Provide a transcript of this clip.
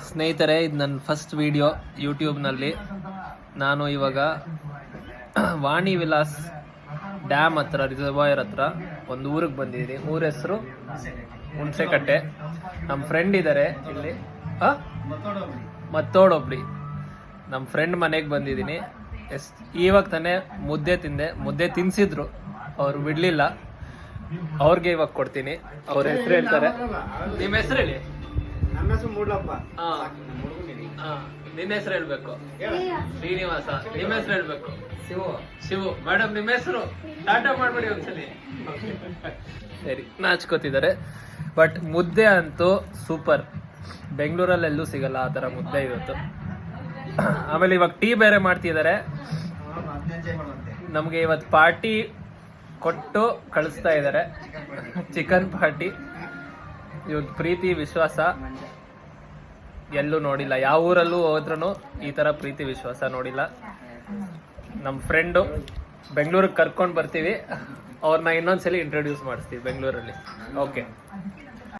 ಸ್ನೇಹಿತರೆ, ಇದು ನನ್ನ ಫಸ್ಟ್ ವಿಡಿಯೋ ಯೂಟ್ಯೂಬ್ನಲ್ಲಿ. ನಾನು ಇವಾಗ ವಾಣಿ ವಿಲಾಸ್ ಡ್ಯಾಮ್ ಹತ್ರ, ರಿಸರ್ವಾಯರ್ ಹತ್ರ ಒಂದು ಊರಿಗೆ ಬಂದಿದ್ದೀನಿ. ಊರ ಹೆಸರು ಹುಣಸೆಕಟ್ಟೆ. ನಮ್ಮ ಫ್ರೆಂಡ್ ಇದ್ದಾರೆ ಇಲ್ಲಿ, ಮತ್ತೋಡೊಬ್ಳಿ. ನಮ್ಮ ಫ್ರೆಂಡ್ ಮನೆಗೆ ಬಂದಿದ್ದೀನಿ. ಇವಾಗ ತಾನೇ ಮುದ್ದೆ ತಿಂದೆ. ಮುದ್ದೆ ತಿನ್ಸಿದ್ರು, ಅವ್ರು ಬಿಡ್ಲಿಲ್ಲ. ಅವ್ರಿಗೆ ಇವಾಗ ಕೊಡ್ತೀನಿ. ಅವ್ರ ಹೆಸರು ಹೇಳ್ತಾರೆ. ನಿಮ್ಮ ಹೆಸರು ಹೇಳಿ. ನಿನ್ನ ಹೆಸರು ಹೇಳ್ಬೇಕು. ಶ್ರೀನಿವಾಸ. ನಿಮ್ಮ ಹೆಸರು ಹೇಳ್ಬೇಕು. ಶಿವು. ಮೇಡಮ್ ನಿಮ್ಮ ಹೆಸರು ಟಾಟಾ ಮಾಡ್ಬೇಡಿ ಒಂದ್ಸಲಿ. ಸರಿ, ನಾಚ್ಕೋತಿದ್ದಾರೆ. ಬಟ್ ಮುದ್ದೆ ಅಂತೂ ಸೂಪರ್. ಬೆಂಗಳೂರಲ್ಲೆಲ್ಲೂ ಸಿಗಲ್ಲ ಆ ಥರ ಮುದ್ದೆ ಇವತ್ತು. ಆಮೇಲೆ ಇವಾಗ ಟೀ ಬೇರೆ ಮಾಡ್ತಿದ್ದಾರೆ. ನಮಗೆ ಇವತ್ತು ಪಾರ್ಟಿ ಕೊಟ್ಟು ಕಳಿಸ್ತಾ ಇದ್ದಾರೆ. Chicken party. ಇವಾಗ ಪ್ರೀತಿ ವಿಶ್ವಾಸ ಎಲ್ಲೂ ನೋಡಿಲ್ಲ. ಯಾವ ಊರಲ್ಲೂ ಹೋದ್ರೂ ಈ ಥರ ಪ್ರೀತಿ ವಿಶ್ವಾಸ ನೋಡಿಲ್ಲ. ನಮ್ಮ ಫ್ರೆಂಡು ಬೆಂಗಳೂರಿಗೆ ಕರ್ಕೊಂಡು ಬರ್ತೀವಿ. ಅವ್ರನ್ನ ಇನ್ನೊಂದ್ಸಲಿ ಇಂಟ್ರೊಡ್ಯೂಸ್ ಮಾಡಿಸ್ತೀವಿ ಬೆಂಗಳೂರಲ್ಲಿ. ಓಕೆ.